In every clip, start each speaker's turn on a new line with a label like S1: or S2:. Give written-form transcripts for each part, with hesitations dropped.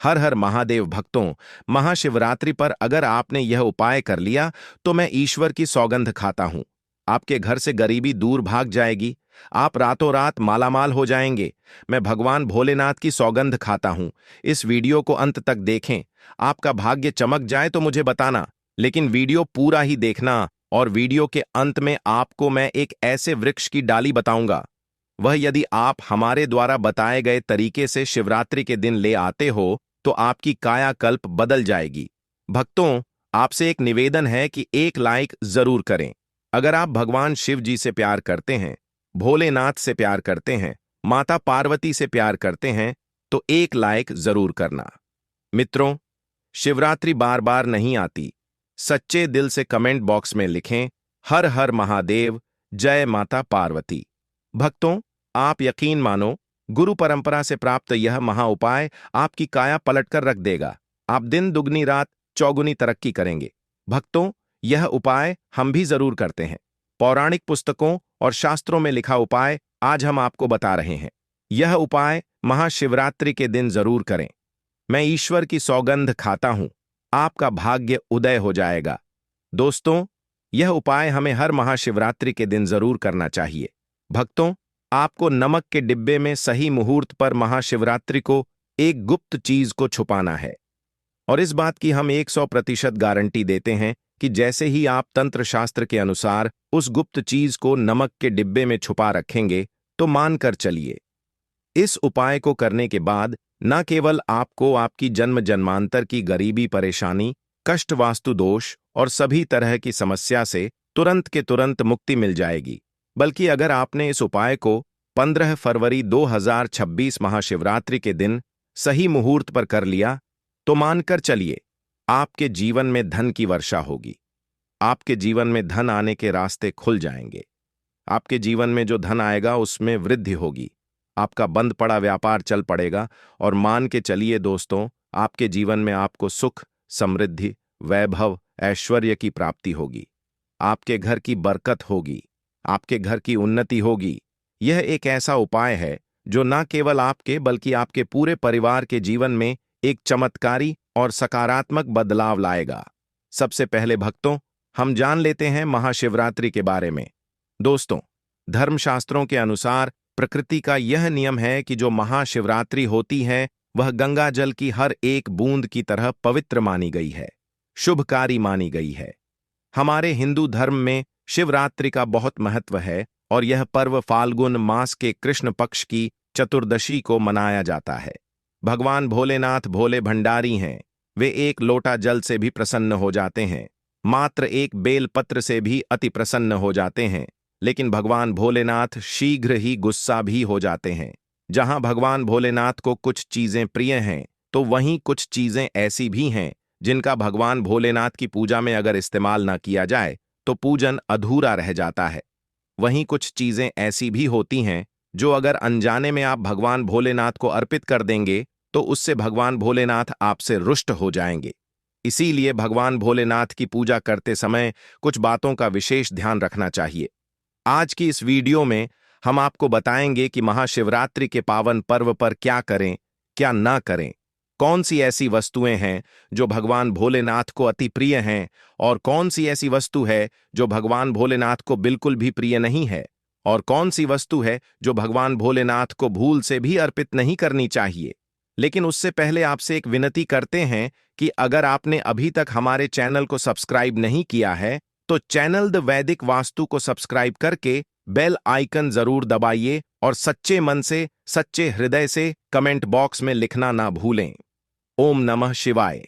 S1: हर हर महादेव भक्तों, महाशिवरात्रि पर अगर आपने यह उपाय कर लिया तो मैं ईश्वर की सौगंध खाता हूं, आपके घर से गरीबी दूर भाग जाएगी, आप रातों रात मालामाल हो जाएंगे। मैं भगवान भोलेनाथ की सौगंध खाता हूं। इस वीडियो को अंत तक देखें। आपका भाग्य चमक जाए तो मुझे बताना, लेकिन वीडियो पूरा ही देखना। और वीडियो के अंत में आपको मैं एक ऐसे वृक्ष की डाली बताऊंगा, वह यदि आप हमारे द्वारा बताए गए तरीके से शिवरात्रि के दिन ले आते हो तो आपकी कायाकल्प बदल जाएगी। भक्तों, आपसे एक निवेदन है कि एक लाइक जरूर करें। अगर आप भगवान शिव जी से प्यार करते हैं, भोलेनाथ से प्यार करते हैं, माता पार्वती से प्यार करते हैं, तो एक लाइक जरूर करना। मित्रों, शिवरात्रि बार बार नहीं आती। सच्चे दिल से कमेंट बॉक्स में लिखें, हर हर महादेव, जय माता पार्वती। भक्तों, आप यकीन मानो, गुरु परंपरा से प्राप्त यह महा उपाय आपकी काया पलटकर रख देगा। आप दिन दुगनी रात चौगुनी तरक्की करेंगे। भक्तों, यह उपाय हम भी जरूर करते हैं। पौराणिक पुस्तकों और शास्त्रों में लिखा उपाय आज हम आपको बता रहे हैं। यह उपाय महाशिवरात्रि के दिन जरूर करें। मैं ईश्वर की सौगंध खाता हूं, आपका भाग्य उदय हो जाएगा। दोस्तों, यह उपाय हमें हर महाशिवरात्रि के दिन जरूर करना चाहिए। भक्तों, आपको नमक के डिब्बे में सही मुहूर्त पर महाशिवरात्रि को एक गुप्त चीज को छुपाना है। और इस बात की हम 100% गारंटी देते हैं कि जैसे ही आप तंत्र शास्त्र के अनुसार उस गुप्त चीज को नमक के डिब्बे में छुपा रखेंगे तो मानकर चलिए, इस उपाय को करने के बाद न केवल आपको आपकी जन्म जन्मांतर की गरीबी, परेशानी, कष्ट, वास्तु दोष और सभी तरह की समस्या से तुरंत के तुरंत मुक्ति मिल जाएगी, बल्कि अगर आपने इस उपाय को 15 फरवरी 2026 महाशिवरात्रि के दिन सही मुहूर्त पर कर लिया तो मानकर चलिए, आपके जीवन में धन की वर्षा होगी। आपके जीवन में धन आने के रास्ते खुल जाएंगे। आपके जीवन में जो धन आएगा उसमें वृद्धि होगी। आपका बंद पड़ा व्यापार चल पड़ेगा और मान के चलिए दोस्तों, आपके जीवन में आपको सुख, समृद्धि, वैभव, ऐश्वर्य की प्राप्ति होगी। आपके घर की बरकत होगी, आपके घर की उन्नति होगी। यह एक ऐसा उपाय है जो न केवल आपके बल्कि आपके पूरे परिवार के जीवन में एक चमत्कारी और सकारात्मक बदलाव लाएगा। सबसे पहले भक्तों, हम जान लेते हैं महाशिवरात्रि के बारे में। दोस्तों, धर्मशास्त्रों के अनुसार प्रकृति का यह नियम है कि जो महाशिवरात्रि होती है वह गंगा जल की हर एक बूंद की तरह पवित्र मानी गई है, शुभकारी मानी गई है। हमारे हिंदू धर्म में शिवरात्रि का बहुत महत्व है और यह पर्व फाल्गुन मास के कृष्ण पक्ष की चतुर्दशी को मनाया जाता है। भगवान भोलेनाथ भोले भंडारी हैं। वे एक लोटा जल से भी प्रसन्न हो जाते हैं, मात्र एक बेल पत्र से भी अति प्रसन्न हो जाते हैं। लेकिन भगवान भोलेनाथ शीघ्र ही गुस्सा भी हो जाते हैं। जहां भगवान भोलेनाथ को कुछ चीजें प्रिय हैं तो वहीं कुछ चीजें ऐसी भी हैं जिनका भगवान भोलेनाथ की पूजा में अगर इस्तेमाल न किया जाए तो पूजन अधूरा रह जाता है। वहीं कुछ चीजें ऐसी भी होती हैं जो अगर अनजाने में आप भगवान भोलेनाथ को अर्पित कर देंगे तो उससे भगवान भोलेनाथ आपसे रुष्ट हो जाएंगे। इसीलिए भगवान भोलेनाथ की पूजा करते समय कुछ बातों का विशेष ध्यान रखना चाहिए। आज की इस वीडियो में हम आपको बताएंगे कि महाशिवरात्रि के पावन पर्व पर क्या करें, क्या ना करें, कौन सी ऐसी वस्तुएं हैं जो भगवान भोलेनाथ को अति प्रिय हैं और कौन सी ऐसी वस्तु है जो भगवान भोलेनाथ को बिल्कुल भी प्रिय नहीं है, और कौन सी वस्तु है जो भगवान भोलेनाथ को भूल से भी अर्पित नहीं करनी चाहिए। लेकिन उससे पहले आपसे एक विनती करते हैं कि अगर आपने अभी तक हमारे चैनल को सब्सक्राइब नहीं किया है तो चैनल द वैदिक वास्तु को सब्सक्राइब करके बेल आइकन जरूर दबाइए और सच्चे मन से, सच्चे हृदय से कमेंट बॉक्स में लिखना ना भूलें। ओम नमः शिवाय।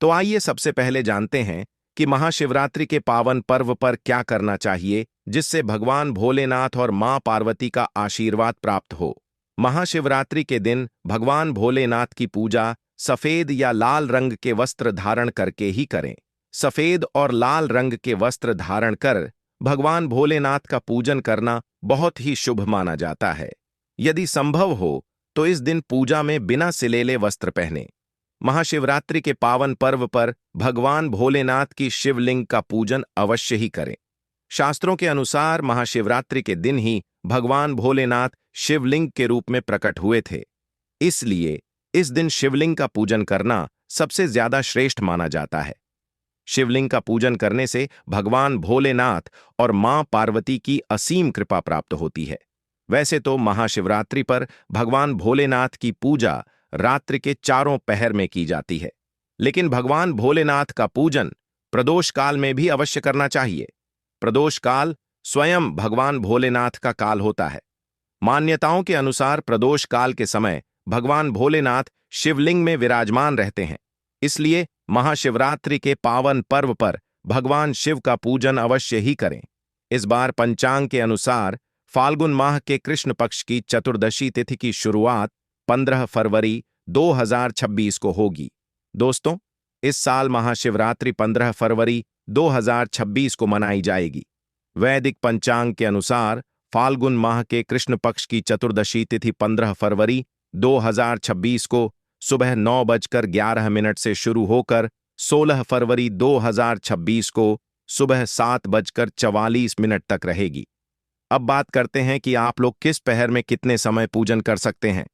S1: तो आइए सबसे पहले जानते हैं कि महाशिवरात्रि के पावन पर्व पर क्या करना चाहिए जिससे भगवान भोलेनाथ और मां पार्वती का आशीर्वाद प्राप्त हो। महाशिवरात्रि के दिन भगवान भोलेनाथ की पूजा सफेद या लाल रंग के वस्त्र धारण करके ही करें। सफेद और लाल रंग के वस्त्र धारण कर भगवान भोलेनाथ का पूजन करना बहुत ही शुभ माना जाता है। यदि संभव हो तो इस दिन पूजा में बिना सिलेले वस्त्र पहने। महाशिवरात्रि के पावन पर्व पर भगवान भोलेनाथ की शिवलिंग का पूजन अवश्य ही करें। शास्त्रों के अनुसार महाशिवरात्रि के दिन ही भगवान भोलेनाथ शिवलिंग के रूप में प्रकट हुए थे। इसलिए इस दिन शिवलिंग का पूजन करना सबसे ज्यादा श्रेष्ठ माना जाता है। शिवलिंग का पूजन करने से भगवान भोलेनाथ और मां पार्वती की असीम कृपा प्राप्त होती है। वैसे तो महाशिवरात्रि पर भगवान भोलेनाथ की पूजा रात्रि के चारों पहर में की जाती है, लेकिन भगवान भोलेनाथ का पूजन प्रदोष काल में भी अवश्य करना चाहिए। प्रदोष काल स्वयं भगवान भोलेनाथ का काल होता है। मान्यताओं के अनुसार प्रदोष काल के समय भगवान भोलेनाथ शिवलिंग में विराजमान रहते हैं, इसलिए महाशिवरात्रि के पावन पर्व पर भगवान शिव का पूजन अवश्य ही करें। इस बार पंचांग के अनुसार फाल्गुन माह के कृष्ण पक्ष की चतुर्दशी तिथि की शुरुआत 15 फरवरी 2026 को होगी। दोस्तों, इस साल महाशिवरात्रि 15 फरवरी 2026 को मनाई जाएगी। वैदिक पंचांग के अनुसार फाल्गुन माह के कृष्ण पक्ष की चतुर्दशी तिथि 15 फरवरी 2026 को सुबह 9:11 से शुरू होकर 16 फरवरी 2026 को सुबह 7:44 तक रहेगी। अब बात करते हैं कि आप लोग किस पहर में कितने समय पूजन कर सकते हैं।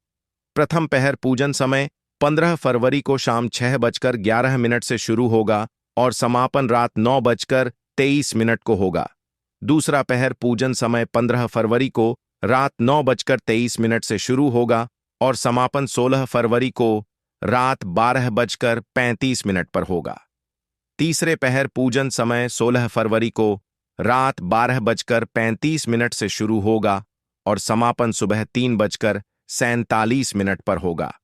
S1: प्रथम पहर पूजन समय 15 फरवरी को शाम 6:11 से शुरू होगा और समापन रात 9:23 को होगा। दूसरा पहर पूजन समय 15 फरवरी को रात 9:23 से शुरू होगा और समापन 16 फरवरी को रात 12:35 पर होगा। तीसरे पहर पूजन समय 16 फरवरी को रात 12:35 से शुरू होगा और समापन सुबह 3:47 पर होगा।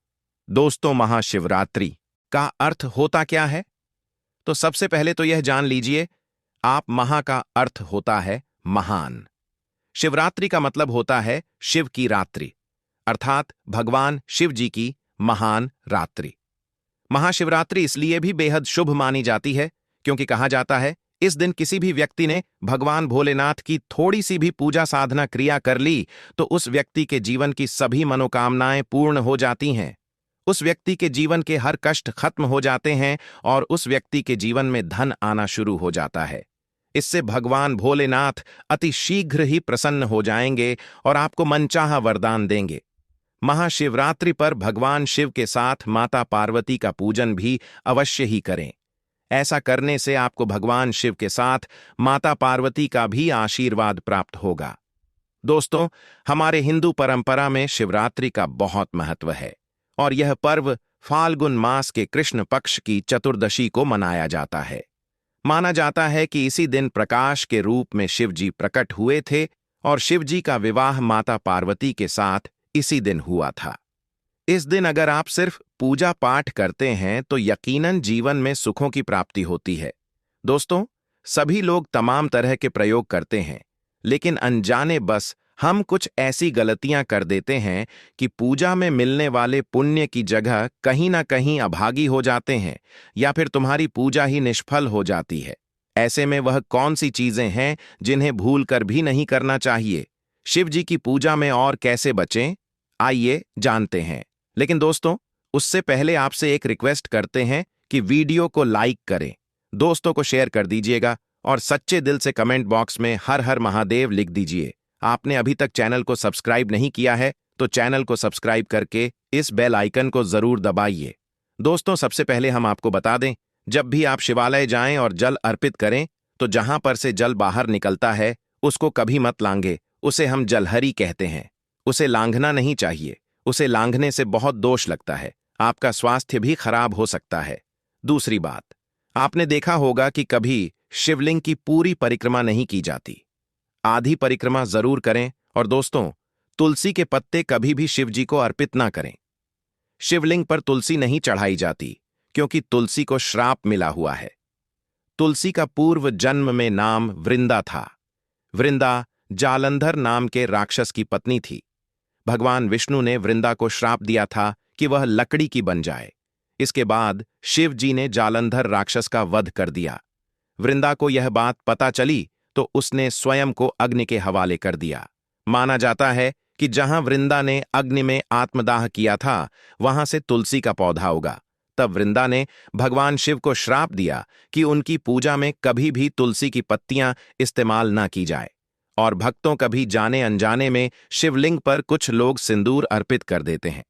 S1: दोस्तों, महाशिवरात्रि का अर्थ होता क्या है? तो सबसे पहले तो यह जान लीजिए, आप महा का अर्थ होता है महान। शिवरात्रि का मतलब होता है शिव की रात्रि, अर्थात भगवान शिव जी की महान रात्रि। महाशिवरात्रि इसलिए भी बेहद शुभ मानी जाती है क्योंकि कहा जाता है इस दिन किसी भी व्यक्ति ने भगवान भोलेनाथ की थोड़ी सी भी पूजा साधना क्रिया कर ली तो उस व्यक्ति के जीवन की सभी मनोकामनाएं पूर्ण हो जाती हैं। उस व्यक्ति के जीवन के हर कष्ट खत्म हो जाते हैं और उस व्यक्ति के जीवन में धन आना शुरू हो जाता है। इससे भगवान भोलेनाथ अति शीघ्र ही प्रसन्न हो जाएंगे और आपको मनचाहा वरदान देंगे। महाशिवरात्रि पर भगवान शिव के साथ माता पार्वती का पूजन भी अवश्य ही करें। ऐसा करने से आपको भगवान शिव के साथ माता पार्वती का भी आशीर्वाद प्राप्त होगा। दोस्तों, हमारे हिंदू परंपरा में शिवरात्रि का बहुत महत्व है और यह पर्व फाल्गुन मास के कृष्ण पक्ष की चतुर्दशी को मनाया जाता है। माना जाता है कि इसी दिन प्रकाश के रूप में शिव जी प्रकट हुए थे और शिव जी का विवाह माता पार्वती के साथ इसी दिन हुआ था। इस दिन अगर आप सिर्फ पूजा पाठ करते हैं तो यकीनन जीवन में सुखों की प्राप्ति होती है। दोस्तों, सभी लोग तमाम तरह के प्रयोग करते हैं, लेकिन अनजाने बस हम कुछ ऐसी गलतियां कर देते हैं कि पूजा में मिलने वाले पुण्य की जगह कहीं ना कहीं अभागी हो जाते हैं या फिर तुम्हारी पूजा ही निष्फल हो जाती है। ऐसे में वह कौन सी चीजें हैं जिन्हें भूल कर भी नहीं करना चाहिए? शिव जी की पूजा में और कैसे बचें, आइए जानते हैं। लेकिन दोस्तों, उससे पहले आपसे एक रिक्वेस्ट करते हैं कि वीडियो को लाइक करें, दोस्तों को शेयर कर दीजिएगा और सच्चे दिल से कमेंट बॉक्स में हर हर महादेव लिख दीजिए। आपने अभी तक चैनल को सब्सक्राइब नहीं किया है तो चैनल को सब्सक्राइब करके इस बेल आइकन को जरूर दबाइए। दोस्तों, सबसे पहले हम आपको बता दें, जब भी आप शिवालय जाएं और जल अर्पित करें तो जहां पर से जल बाहर निकलता है उसको कभी मत लांघे, उसे हम जलहरी कहते हैं। उसे लांघना नहीं चाहिए, उसे लांघने से बहुत दोष लगता है, आपका स्वास्थ्य भी खराब हो सकता है। दूसरी बात, आपने देखा होगा कि कभी शिवलिंग की पूरी परिक्रमा नहीं की जाती, आधी परिक्रमा जरूर करें। और दोस्तों, तुलसी के पत्ते कभी भी शिव जी को अर्पित ना करें। शिवलिंग पर तुलसी नहीं चढ़ाई जाती क्योंकि तुलसी को श्राप मिला हुआ है। तुलसी का पूर्व जन्म में नाम वृंदा था। वृंदा जालंधर नाम के राक्षस की पत्नी थी। भगवान विष्णु ने वृंदा को श्राप दिया था कि वह लकड़ी की बन जाए। इसके बाद शिव जी ने जालंधर राक्षस का वध कर दिया। वृंदा को यह बात पता चली तो उसने स्वयं को अग्नि के हवाले कर दिया। माना जाता है कि जहां वृंदा ने अग्नि में आत्मदाह किया था वहां से तुलसी का पौधा उगा। तब वृंदा ने भगवान शिव को श्राप दिया कि उनकी पूजा में कभी भी तुलसी की पत्तियां इस्तेमाल ना की जाए और भक्तों कभी जाने अनजाने में शिवलिंग पर कुछ लोग सिंदूर अर्पित कर देते हैं।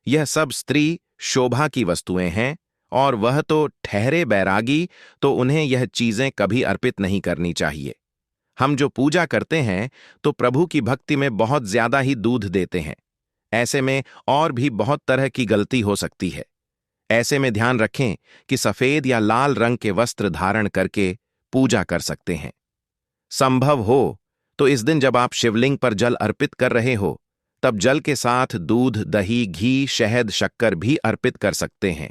S1: यह सब स्त्री शोभा की वस्तुएं हैं और वह तो ठहरे बैरागी, तो उन्हें यह चीजें कभी अर्पित नहीं करनी चाहिए। हम जो पूजा करते हैं तो प्रभु की भक्ति में बहुत ज्यादा ही दूध देते हैं। ऐसे में और भी बहुत तरह की गलती हो सकती है। ऐसे में ध्यान रखें कि सफेद या लाल रंग के वस्त्र धारण करके पूजा कर सकते हैं। संभव हो तो इस दिन जब आप शिवलिंग पर जल अर्पित कर रहे हो, तब जल के साथ दूध, दही, घी, शहद, शक्कर भी अर्पित कर सकते हैं।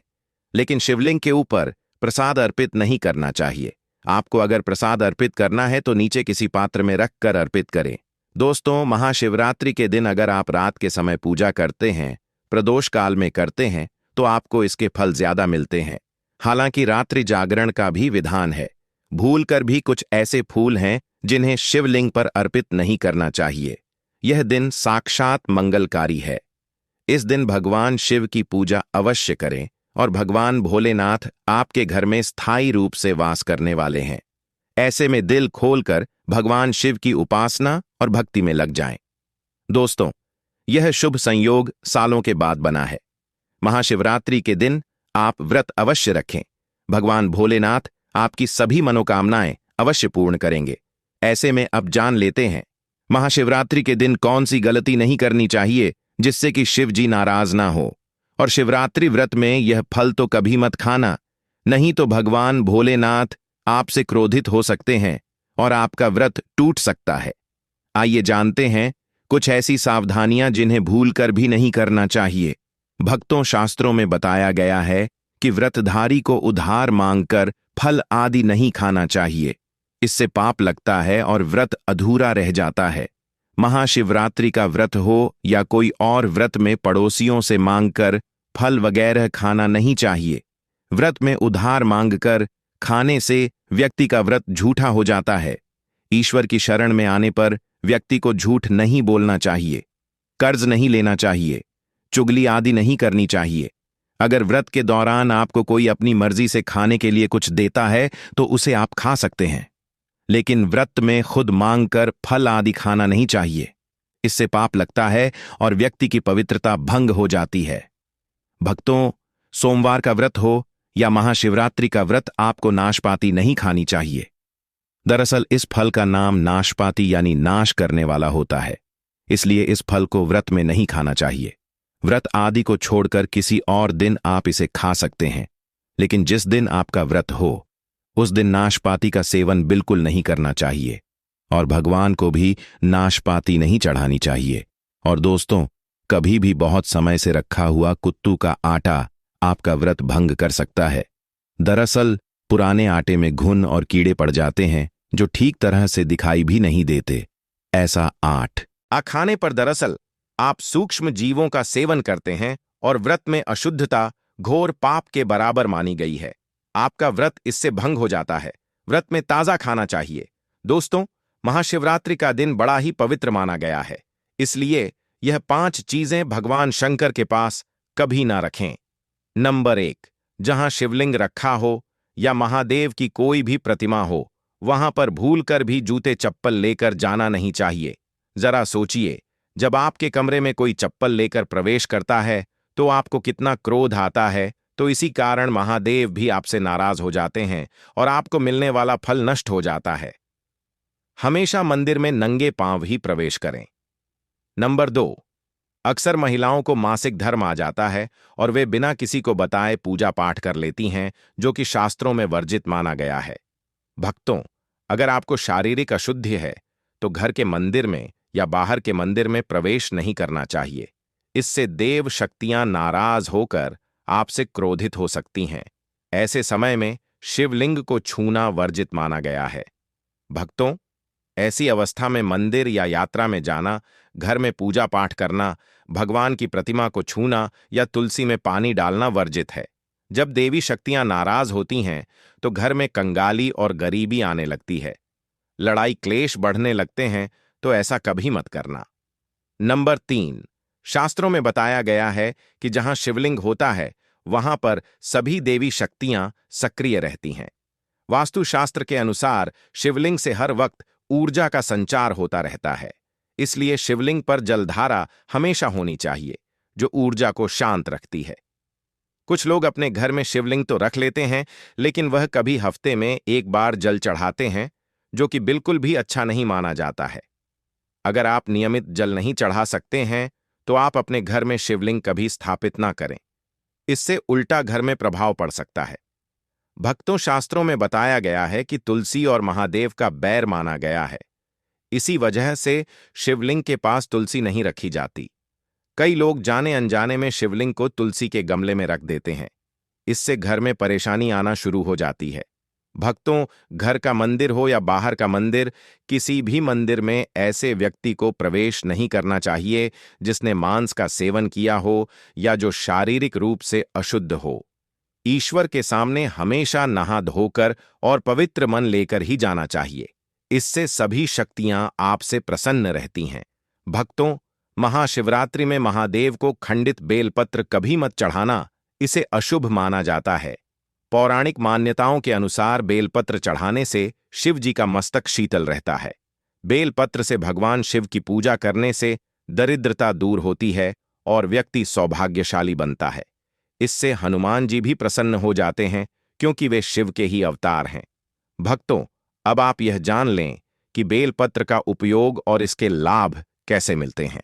S1: लेकिन शिवलिंग के ऊपर प्रसाद अर्पित नहीं करना चाहिए। आपको अगर प्रसाद अर्पित करना है तो नीचे किसी पात्र में रख कर अर्पित करें। दोस्तों, महाशिवरात्रि के दिन अगर आप रात के समय पूजा करते हैं, प्रदोष काल में करते हैं, तो आपको इसके फल ज्यादा मिलते हैं। हालांकि रात्रि जागरण का भी विधान है। भूलकर भी कुछ ऐसे फूल हैं जिन्हें शिवलिंग पर अर्पित नहीं करना चाहिए। यह दिन साक्षात मंगलकारी है। इस दिन भगवान शिव की पूजा अवश्य करें और भगवान भोलेनाथ आपके घर में स्थायी रूप से वास करने वाले हैं। ऐसे में दिल खोलकर भगवान शिव की उपासना और भक्ति में लग जाएं। दोस्तों, यह शुभ संयोग सालों के बाद बना है। महाशिवरात्रि के दिन आप व्रत अवश्य रखें। भगवान भोलेनाथ आपकी सभी मनोकामनाएं अवश्य पूर्ण करेंगे। ऐसे में अब जान लेते हैं महाशिवरात्रि के दिन कौन सी गलती नहीं करनी चाहिए जिससे कि शिव जी नाराज ना हो। और शिवरात्रि व्रत में यह फल तो कभी मत खाना, नहीं तो भगवान भोलेनाथ आपसे क्रोधित हो सकते हैं और आपका व्रत टूट सकता है। आइए जानते हैं कुछ ऐसी सावधानियां जिन्हें भूलकर भी नहीं करना चाहिए। भक्तों, शास्त्रों में बताया गया है कि व्रतधारी को उधार मांगकर फल आदि नहीं खाना चाहिए। इससे पाप लगता है और व्रत अधूरा रह जाता है। महाशिवरात्रि का व्रत हो या कोई और व्रत में पड़ोसियों से मांगकर फल वगैरह खाना नहीं चाहिए। व्रत में उधार मांगकर खाने से व्यक्ति का व्रत झूठा हो जाता है। ईश्वर की शरण में आने पर व्यक्ति को झूठ नहीं बोलना चाहिए, कर्ज नहीं लेना चाहिए, चुगली आदि नहीं करनी चाहिए। अगर व्रत के दौरान आपको कोई अपनी मर्जी से खाने के लिए कुछ देता है तो उसे आप खा सकते हैं, लेकिन व्रत में खुद मांगकर फल आदि खाना नहीं चाहिए। इससे पाप लगता है और व्यक्ति की पवित्रता भंग हो जाती है। भक्तों, सोमवार का व्रत हो या महाशिवरात्रि का व्रत आपको नाशपाती नहीं खानी चाहिए। दरअसल इस फल का नाम नाशपाती यानी नाश करने वाला होता है, इसलिए इस फल को व्रत में नहीं खाना चाहिए। व्रत आदि को छोड़कर किसी और दिन आप इसे खा सकते हैं, लेकिन जिस दिन आपका व्रत हो उस दिन नाशपाती का सेवन बिल्कुल नहीं करना चाहिए और भगवान को भी नाशपाती नहीं चढ़ानी चाहिए। और दोस्तों, कभी भी बहुत समय से रखा हुआ कुत्तू का आटा आपका व्रत भंग कर सकता है। दरअसल पुराने आटे में घुन और कीड़े पड़ जाते हैं जो ठीक तरह से दिखाई भी नहीं देते। ऐसा खाने पर दरअसल आप सूक्ष्म जीवों का सेवन करते हैं और व्रत में अशुद्धता घोर पाप के बराबर मानी गई है। आपका व्रत इससे भंग हो जाता है। व्रत में ताजा खाना चाहिए। दोस्तों, महाशिवरात्रि का दिन बड़ा ही पवित्र माना गया है, इसलिए यह 5 चीजें भगवान शंकर के पास कभी ना रखें। नंबर 1, जहां शिवलिंग रखा हो या महादेव की कोई भी प्रतिमा हो, वहां पर भूलकर भी जूते चप्पल लेकर जाना नहीं चाहिए। जरा सोचिए, जब आपके कमरे में कोई चप्पल लेकर प्रवेश करता है तो आपको कितना क्रोध आता है। तो इसी कारण महादेव भी आपसे नाराज हो जाते हैं और आपको मिलने वाला फल नष्ट हो जाता है। हमेशा मंदिर में नंगे पांव ही प्रवेश करें। नंबर 2, अक्सर महिलाओं को मासिक धर्म आ जाता है और वे बिना किसी को बताए पूजा पाठ कर लेती हैं, जो कि शास्त्रों में वर्जित माना गया है। भक्तों, अगर आपको शारीरिक अशुद्धि है तो घर के मंदिर में या बाहर के मंदिर में प्रवेश नहीं करना चाहिए। इससे देव शक्तियां नाराज होकर आपसे क्रोधित हो सकती हैं। ऐसे समय में शिवलिंग को छूना वर्जित माना गया है। भक्तों, ऐसी अवस्था में मंदिर या यात्रा में जाना, घर में पूजा पाठ करना, भगवान की प्रतिमा को छूना या तुलसी में पानी डालना वर्जित है। जब देवी शक्तियां नाराज होती हैं तो घर में कंगाली और गरीबी आने लगती है, लड़ाई क्लेश बढ़ने लगते हैं, तो ऐसा कभी मत करना। नंबर 3, शास्त्रों में बताया गया है कि जहां शिवलिंग होता है वहां पर सभी देवी शक्तियां सक्रिय रहती हैं। वास्तुशास्त्र के अनुसार शिवलिंग से हर वक्त ऊर्जा का संचार होता रहता है, इसलिए शिवलिंग पर जलधारा हमेशा होनी चाहिए, जो ऊर्जा को शांत रखती है। कुछ लोग अपने घर में शिवलिंग तो रख लेते हैं, लेकिन वह कभी हफ्ते में एक बार जल चढ़ाते हैं, जो कि बिल्कुल भी अच्छा नहीं माना जाता है। अगर आप नियमित जल नहीं चढ़ा सकते हैं, तो आप अपने घर में शिवलिंग कभी स्थापित ना करें। इससे उल्टा घर में प्रभाव पड़ सकता है। भक्तों, शास्त्रों में बताया गया है कि तुलसी और महादेव का बैर माना गया है। इसी वजह से शिवलिंग के पास तुलसी नहीं रखी जाती। कई लोग जाने अनजाने में शिवलिंग को तुलसी के गमले में रख देते हैं। इससे घर में परेशानी आना शुरू हो जाती है। भक्तों, घर का मंदिर हो या बाहर का मंदिर, किसी भी मंदिर में ऐसे व्यक्ति को प्रवेश नहीं करना चाहिए जिसने मांस का सेवन किया हो या जो शारीरिक रूप से अशुद्ध हो। ईश्वर के सामने हमेशा नहा धोकर और पवित्र मन लेकर ही जाना चाहिए। इससे सभी शक्तियां आपसे प्रसन्न रहती हैं। भक्तों, महाशिवरात्रि में महादेव को खंडित बेलपत्र कभी मत चढ़ाना, इसे अशुभ माना जाता है। पौराणिक मान्यताओं के अनुसार बेलपत्र चढ़ाने से शिव जी का मस्तक शीतल रहता है। बेलपत्र से भगवान शिव की पूजा करने से दरिद्रता दूर होती है और व्यक्ति सौभाग्यशाली बनता है। इससे हनुमान जी भी प्रसन्न हो जाते हैं, क्योंकि वे शिव के ही अवतार हैं। भक्तों, अब आप यह जान लें कि बेलपत्र का उपयोग और इसके लाभ कैसे मिलते हैं।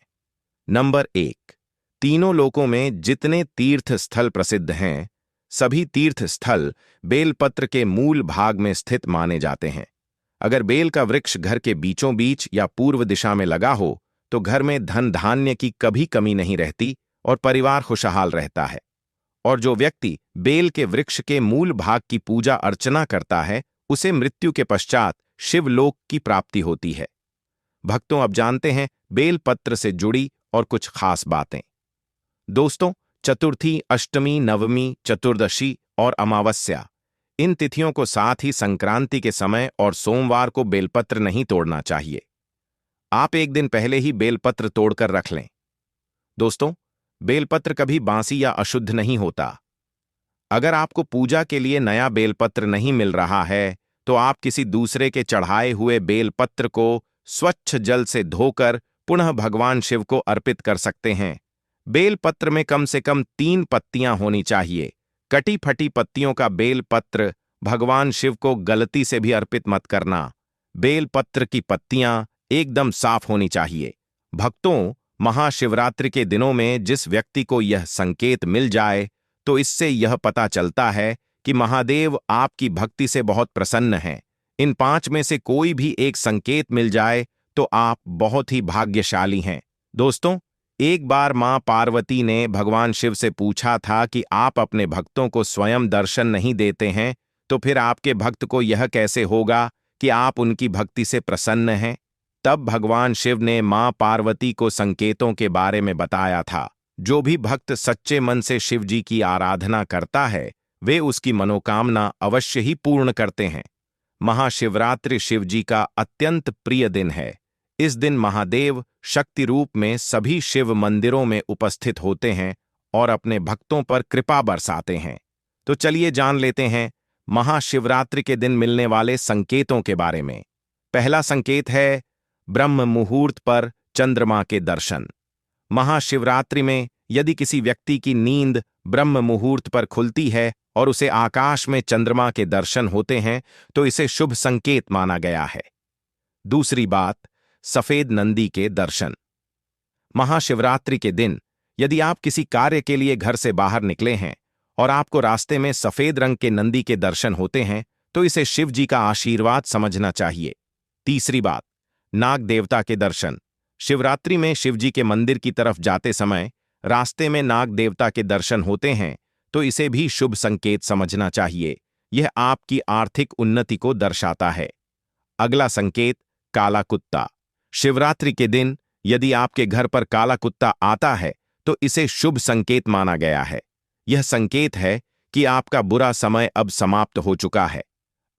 S1: नंबर 1, तीनों लोकों में जितने तीर्थ स्थल प्रसिद्ध हैं, सभी तीर्थ स्थल बेलपत्र के मूल भाग में स्थित माने जाते हैं। अगर बेल का वृक्ष घर के बीचों बीच या पूर्व दिशा में लगा हो, तो घर में धन धान्य की कभी कमी नहीं रहती और परिवार खुशहाल रहता है। और जो व्यक्ति बेल के वृक्ष के मूल भाग की पूजा अर्चना करता है, उसे मृत्यु के पश्चात शिवलोक की प्राप्ति होती है। भक्तों, अब जानते हैं बेल पत्र से जुड़ी और कुछ खास बातें। दोस्तों, चतुर्थी, अष्टमी, नवमी, चतुर्दशी और अमावस्या, इन तिथियों को साथ ही संक्रांति के समय और सोमवार को बेलपत्र नहीं तोड़ना चाहिए। आप एक दिन पहले ही बेलपत्र तोड़कर रख लें। दोस्तों, बेलपत्र कभी बासी या अशुद्ध नहीं होता। अगर आपको पूजा के लिए नया बेलपत्र नहीं मिल रहा है, तो आप किसी दूसरे के चढ़ाए हुए बेलपत्र को स्वच्छ जल से धोकर पुनः भगवान शिव को अर्पित कर सकते हैं। बेलपत्र में कम से कम 3 पत्तियां होनी चाहिए। कटी फटी पत्तियों का बेलपत्र भगवान शिव को गलती से भी अर्पित मत करना। बेलपत्र की पत्तियां एकदम साफ होनी चाहिए। भक्तों, महाशिवरात्रि के दिनों में जिस व्यक्ति को यह संकेत मिल जाए, तो इससे यह पता चलता है कि महादेव आपकी भक्ति से बहुत प्रसन्न हैं। इन 5 में से कोई भी एक संकेत मिल जाए तो आप बहुत ही भाग्यशाली हैं। दोस्तों, एक बार मां पार्वती ने भगवान शिव से पूछा था कि आप अपने भक्तों को स्वयं दर्शन नहीं देते हैं, तो फिर आपके भक्त को यह कैसे होगा कि आप उनकी भक्ति से प्रसन्न हैं। तब भगवान शिव ने मां पार्वती को संकेतों के बारे में बताया था। जो भी भक्त सच्चे मन से शिव जी की आराधना करता है, वे उसकी मनोकामना अवश्य ही पूर्ण करते हैं। महाशिवरात्रि शिव जी का अत्यंत प्रिय दिन है। इस दिन महादेव शक्ति रूप में सभी शिव मंदिरों में उपस्थित होते हैं और अपने भक्तों पर कृपा बरसाते हैं। तो चलिए जान लेते हैं महाशिवरात्रि के दिन मिलने वाले संकेतों के बारे में। पहला संकेत है ब्रह्म मुहूर्त पर चंद्रमा के दर्शन। महाशिवरात्रि में यदि किसी व्यक्ति की नींद ब्रह्म मुहूर्त पर खुलती है और उसे आकाश में चंद्रमा के दर्शन होते हैं, तो इसे शुभ संकेत माना गया है। दूसरी बात, सफेद नंदी के दर्शन। महाशिवरात्रि के दिन यदि आप किसी कार्य के लिए घर से बाहर निकले हैं और आपको रास्ते में सफेद रंग के नंदी के दर्शन होते हैं, तो इसे शिव जी का आशीर्वाद समझना चाहिए। तीसरी बात, नाग देवता के दर्शन। शिवरात्रि में शिव जी के मंदिर की तरफ जाते समय रास्ते में नाग देवता के दर्शन होते हैं, तो इसे भी शुभ संकेत समझना चाहिए। यह आपकी आर्थिक उन्नति को दर्शाता है। अगला संकेत, काला कुत्ता। शिवरात्रि के दिन यदि आपके घर पर काला कुत्ता आता है, तो इसे शुभ संकेत माना गया है। यह संकेत है कि आपका बुरा समय अब समाप्त हो चुका है।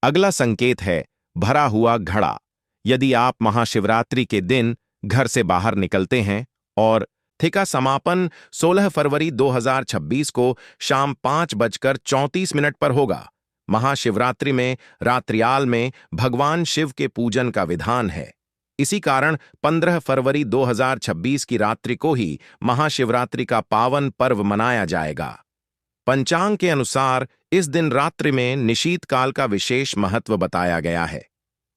S1: अगला संकेत है भरा हुआ घड़ा। यदि आप महाशिवरात्रि के दिन घर से बाहर निकलते हैं और थिका समापन 16 फरवरी 2026 को शाम 5:34 पर होगा। महाशिवरात्रि में रात्रियाल में भगवान शिव के पूजन का विधान है। इसी कारण 15 फरवरी 2026 की रात्रि को ही महाशिवरात्रि का पावन पर्व मनाया जाएगा। पंचांग के अनुसार इस दिन रात्रि में निशीत काल का विशेष महत्व बताया गया है।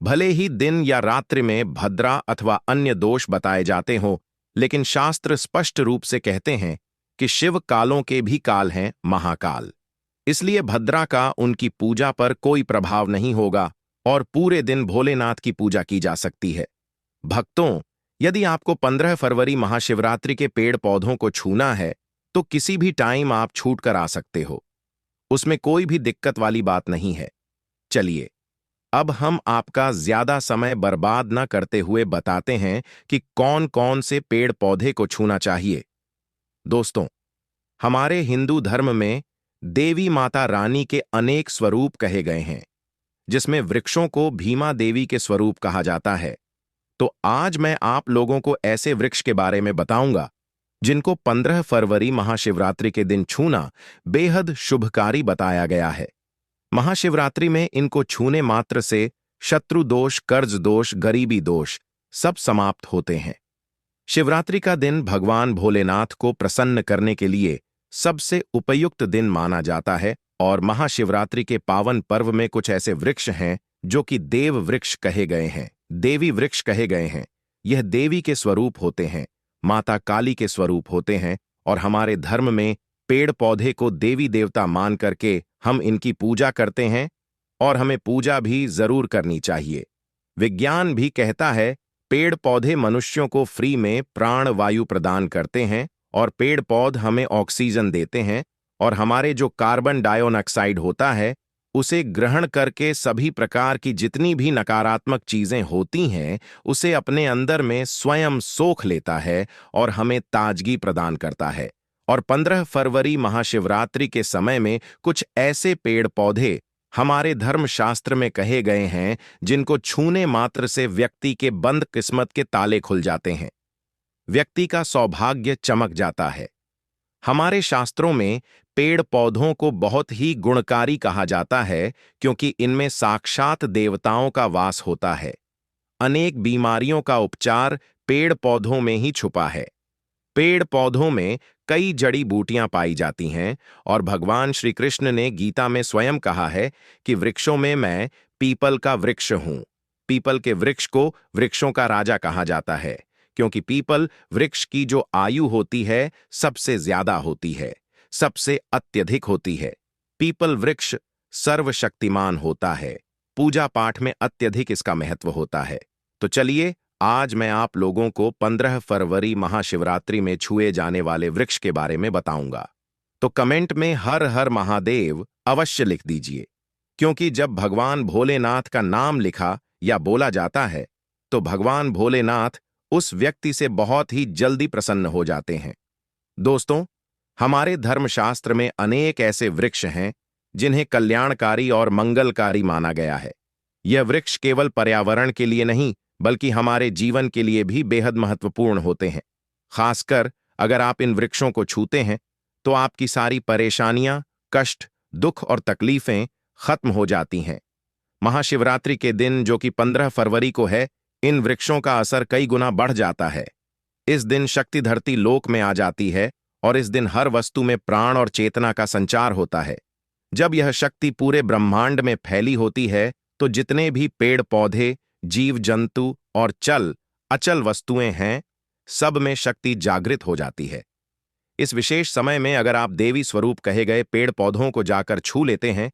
S1: भले ही दिन या रात्रि में भद्रा अथवा अन्य दोष बताए जाते हों, लेकिन शास्त्र स्पष्ट रूप से कहते हैं कि शिव कालों के भी काल हैं महाकाल। इसलिए भद्रा का उनकी पूजा पर कोई प्रभाव नहीं होगा और पूरे दिन भोलेनाथ की पूजा की जा सकती है। भक्तों, यदि आपको 15 फरवरी महाशिवरात्रि के पेड़ पौधों को छूना है तो किसी भी टाइम आप छूट कर आ सकते हो, उसमें कोई भी दिक्कत वाली बात नहीं है। चलिए, अब हम आपका ज्यादा समय बर्बाद न करते हुए बताते हैं कि कौन कौन से पेड़ पौधे को छूना चाहिए। दोस्तों, हमारे हिंदू धर्म में देवी माता रानी के अनेक स्वरूप कहे गए हैं, जिसमें वृक्षों को भीमा देवी के स्वरूप कहा जाता है। तो आज मैं आप लोगों को ऐसे वृक्ष के बारे में बताऊंगा जिनको 15 फरवरी महाशिवरात्रि के दिन छूना बेहद शुभकारी बताया गया है। महाशिवरात्रि में इनको छूने मात्र से शत्रु दोष, कर्ज दोष, गरीबी दोष सब समाप्त होते हैं। शिवरात्रि का दिन भगवान भोलेनाथ को प्रसन्न करने के लिए सबसे उपयुक्त दिन माना जाता है और महाशिवरात्रि के पावन पर्व में कुछ ऐसे वृक्ष हैं जो कि देव वृक्ष कहे गए हैं, देवी वृक्ष कहे गए हैं। यह देवी के स्वरूप होते हैं, माता काली के स्वरूप होते हैं और हमारे धर्म में पेड़ पौधे को देवी देवता मान करके हम इनकी पूजा करते हैं और हमें पूजा भी जरूर करनी चाहिए। विज्ञान भी कहता है पेड़ पौधे मनुष्यों को फ्री में प्राण वायु प्रदान करते हैं और पेड़ पौध हमें ऑक्सीजन देते हैं और हमारे जो कार्बन डाइऑक्साइड होता है उसे ग्रहण करके सभी प्रकार की जितनी भी नकारात्मक चीजें होती हैं उसे अपने अंदर में स्वयं सोख लेता है और हमें ताजगी प्रदान करता है। और 15 फरवरी महाशिवरात्रि के समय में कुछ ऐसे पेड़ पौधे हमारे धर्मशास्त्र में कहे गए हैं जिनको छूने मात्र से व्यक्ति के बंद किस्मत के ताले खुल जाते हैं, व्यक्ति का सौभाग्य चमक जाता है। हमारे शास्त्रों में पेड़ पौधों को बहुत ही गुणकारी कहा जाता है क्योंकि इनमें साक्षात देवताओं का वास होता है। अनेक बीमारियों का उपचार पेड़ पौधों में ही छुपा है। पेड़ पौधों में कई जड़ी बूटियां पाई जाती हैं और भगवान श्री कृष्ण ने गीता में स्वयं कहा है कि वृक्षों में मैं पीपल का वृक्ष हूं। पीपल के वृक्ष को वृक्षों का राजा कहा जाता है क्योंकि पीपल वृक्ष की जो आयु होती है सबसे ज्यादा होती है, सबसे अत्यधिक होती है। पीपल वृक्ष सर्वशक्तिमान होता है, पूजा पाठ में अत्यधिक इसका महत्व होता है। तो चलिए, आज मैं आप लोगों को 15 फरवरी महाशिवरात्रि में छुए जाने वाले वृक्ष के बारे में बताऊंगा। तो कमेंट में हर हर महादेव अवश्य लिख दीजिए, क्योंकि जब भगवान भोलेनाथ का नाम लिखा या बोला जाता है तो भगवान भोलेनाथ उस व्यक्ति से बहुत ही जल्दी प्रसन्न हो जाते हैं। दोस्तों, हमारे धर्मशास्त्र में अनेक ऐसे वृक्ष हैं जिन्हें कल्याणकारी और मंगलकारी माना गया है। यह वृक्ष केवल पर्यावरण के लिए नहीं बल्कि हमारे जीवन के लिए भी बेहद महत्वपूर्ण होते हैं। खासकर अगर आप इन वृक्षों को छूते हैं तो आपकी सारी परेशानियां, कष्ट, दुख और तकलीफें खत्म हो जाती हैं। महाशिवरात्रि के दिन जो कि 15 फरवरी को है, इन वृक्षों का असर कई गुना बढ़ जाता है। इस दिन शक्ति धरती लोक में आ जाती है और इस दिन हर वस्तु में प्राण और चेतना का संचार होता है। जब यह शक्ति पूरे ब्रह्मांड में फैली होती है तो जितने भी पेड़ पौधे, जीव जंतु और चल अचल वस्तुएं हैं, सब में शक्ति जागृत हो जाती है। इस विशेष समय में अगर आप देवी स्वरूप कहे गए पेड़ पौधों को जाकर छू लेते हैं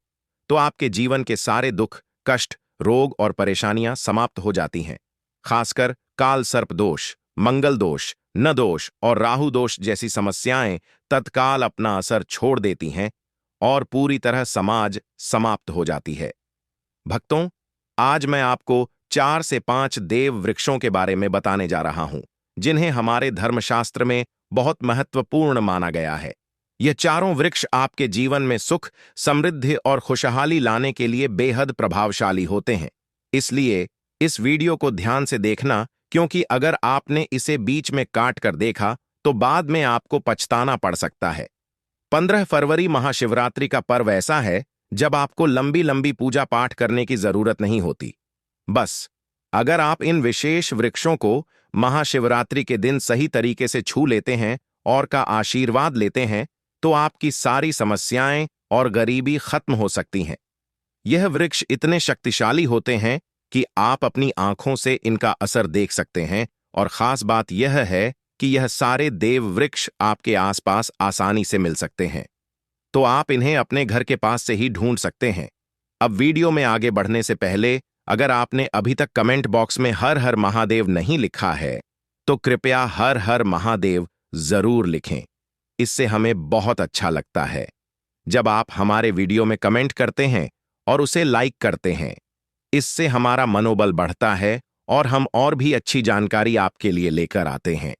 S1: तो आपके जीवन के सारे दुख, कष्ट, रोग और परेशानियां समाप्त हो जाती हैं। खासकर काल सर्प दोष, मंगल दोष, न दोष और राहु दोष जैसी समस्याएं तत्काल अपना असर छोड़ देती हैं और पूरी तरह समाज समाप्त हो जाती है। भक्तों, आज मैं आपको 4 से 5 देव वृक्षों के बारे में बताने जा रहा हूं जिन्हें हमारे धर्मशास्त्र में बहुत महत्वपूर्ण माना गया है। ये चारों वृक्ष आपके जीवन में सुख, समृद्धि और खुशहाली लाने के लिए बेहद प्रभावशाली होते हैं। इसलिए इस वीडियो को ध्यान से देखना, क्योंकि अगर आपने इसे बीच में काट कर देखा तो बाद में आपको पछताना पड़ सकता है। 15 फरवरी महाशिवरात्रि का पर्व ऐसा है जब आपको लंबी लंबी पूजा पाठ करने की जरूरत नहीं होती। बस अगर आप इन विशेष वृक्षों को महाशिवरात्रि के दिन सही तरीके से छू लेते हैं और का आशीर्वाद लेते हैं तो आपकी सारी समस्याएं और गरीबी खत्म हो सकती हैं। यह वृक्ष इतने शक्तिशाली होते हैं कि आप अपनी आंखों से इनका असर देख सकते हैं, और खास बात यह है कि यह सारे देव वृक्ष आपके आसपास आसानी से मिल सकते हैं। तो आप इन्हें अपने घर के पास से ही ढूंढ सकते हैं। अब वीडियो में आगे बढ़ने से पहले, अगर आपने अभी तक कमेंट बॉक्स में हर हर महादेव नहीं लिखा है, तो कृपया हर हर महादेव जरूर लिखें। इससे हमें बहुत अच्छा लगता है जब आप हमारे वीडियो में कमेंट करते हैं और उसे लाइक करते हैं। इससे हमारा मनोबल बढ़ता है और हम और भी अच्छी जानकारी आपके लिए लेकर आते हैं।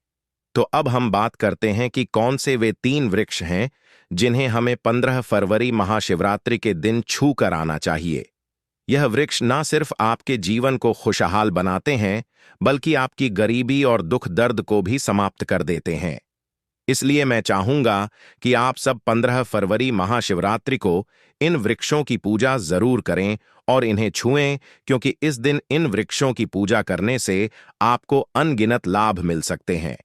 S1: तो अब हम बात करते हैं कि कौन से वे 3 वृक्ष हैं जिन्हें हमें 15 फरवरी महाशिवरात्रि के दिन छू कर आना चाहिए। यह वृक्ष ना सिर्फ आपके जीवन को खुशहाल बनाते हैं, बल्कि आपकी गरीबी और दुख दर्द को भी समाप्त कर देते हैं। इसलिए मैं चाहूंगा कि आप सब 15 फरवरी महाशिवरात्रि को इन वृक्षों की पूजा जरूर करें और इन्हें छुएं, क्योंकि इस दिन इन वृक्षों की पूजा करने से आपको अनगिनत लाभ मिल सकते हैं।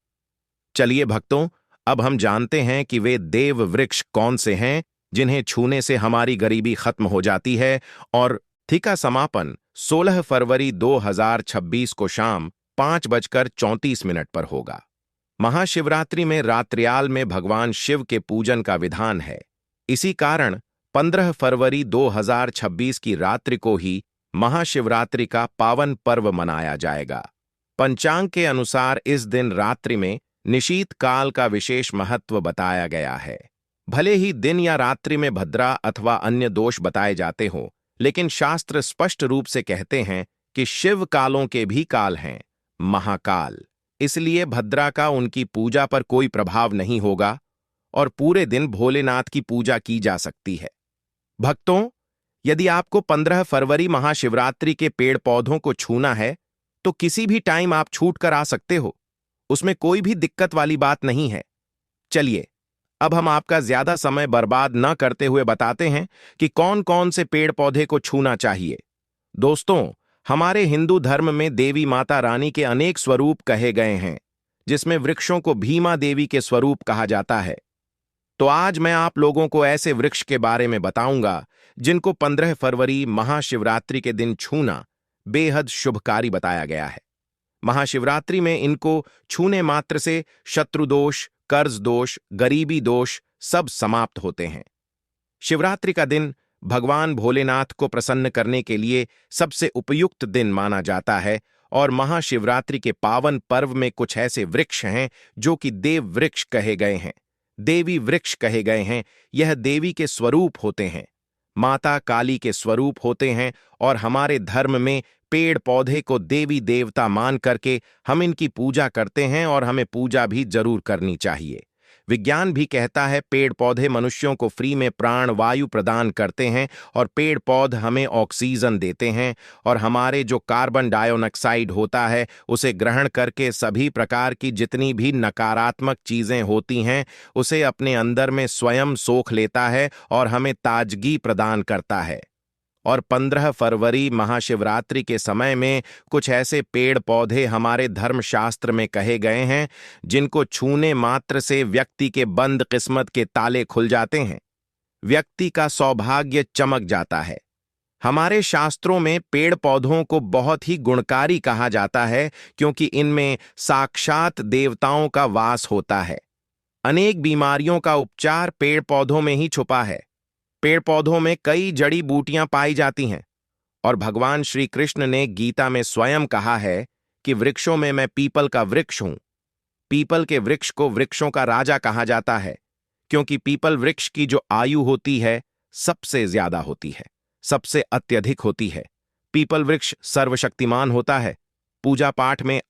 S1: चलिए भक्तों, अब हम जानते हैं कि वे देव वृक्ष कौन से हैं जिन्हें छूने से हमारी गरीबी खत्म हो जाती है। और तिथि का समापन 16 फरवरी 2026 को शाम 5:34 पर होगा। महाशिवरात्रि में रात्रियाल में भगवान शिव के पूजन का विधान है। इसी कारण 15 फरवरी 2026 की रात्रि को ही महाशिवरात्रि का पावन पर्व मनाया जाएगा। पंचांग के अनुसार इस दिन रात्रि में निशीत काल का विशेष महत्व बताया गया है। भले ही दिन या रात्रि में भद्रा अथवा अन्य दोष बताए जाते हों, लेकिन शास्त्र स्पष्ट रूप से कहते हैं कि शिव कालों के भी काल हैं, महाकाल। इसलिए भद्रा का उनकी पूजा पर कोई प्रभाव नहीं होगा और पूरे दिन भोलेनाथ की पूजा की जा सकती है। भक्तों, यदि आपको 15 फरवरी महाशिवरात्रि के पेड़ पौधों को छूना है, तो किसी भी टाइम आप छूट कर आ सकते हो। उसमें कोई भी दिक्कत वाली बात नहीं है। चलिए, अब हम आपका ज्यादा समय बर्बाद न करते हुए बताते हैं कि कौन कौन से पेड़ पौधे को छूना चाहिए। दोस्तों, हमारे हिंदू धर्म में देवी माता रानी के अनेक स्वरूप कहे गए हैं, जिसमें वृक्षों को भीमा देवी के स्वरूप कहा जाता है। तो आज मैं आप लोगों को ऐसे वृक्ष के बारे में बताऊंगा जिनको 15 फरवरी महाशिवरात्रि के दिन छूना बेहद शुभकारी बताया गया है। महाशिवरात्रि में इनको छूने मात्र से शत्रु दोष, कर्ज दोष, गरीबी दोष सब समाप्त होते हैं। शिवरात्रि का दिन भगवान भोलेनाथ को प्रसन्न करने के लिए सबसे उपयुक्त दिन माना जाता है, और महाशिवरात्रि के पावन पर्व में कुछ ऐसे वृक्ष हैं जो कि देव वृक्ष कहे गए हैं, देवी वृक्ष कहे गए हैं। यह देवी के स्वरूप होते हैं, माता काली के स्वरूप होते हैं, और हमारे धर्म में पेड़ पौधे को देवी देवता मान करके हम इनकी पूजा करते हैं, और हमें पूजा भी जरूर करनी चाहिए। विज्ञान भी कहता है पेड़ पौधे मनुष्यों को फ्री में प्राण वायु प्रदान करते हैं, और पेड़ पौधे हमें ऑक्सीजन देते हैं, और हमारे जो कार्बन डाइऑक्साइड होता है उसे ग्रहण करके सभी प्रकार की जितनी भी नकारात्मक चीजें होती हैं उसे अपने अंदर में स्वयं सोख लेता है और हमें ताजगी प्रदान करता है। और 15 फरवरी महाशिवरात्रि के समय में कुछ ऐसे पेड़ पौधे हमारे धर्मशास्त्र में कहे गए हैं जिनको छूने मात्र से व्यक्ति के बंद किस्मत के ताले खुल जाते हैं, व्यक्ति का सौभाग्य चमक जाता है। हमारे शास्त्रों में पेड़ पौधों को बहुत ही गुणकारी कहा जाता है, क्योंकि इनमें साक्षात देवताओं का वास होता है। अनेक बीमारियों का उपचार पेड़ पौधों में ही छुपा है। पेड़ पौधों में कई जड़ी बूटियां पाई जाती हैं, और भगवान श्री कृष्ण ने गीता में स्वयं कहा है कि वृक्षों में मैं पीपल का वृक्ष हूं। पीपल के वृक्ष को वृक्षों का राजा कहा जाता है, क्योंकि पीपल वृक्ष की जो आयु होती है सबसे ज्यादा होती है, सबसे अत्यधिक होती है। पीपल वृक्ष सर्वशक्तिमान होता है। पूजा पाठ में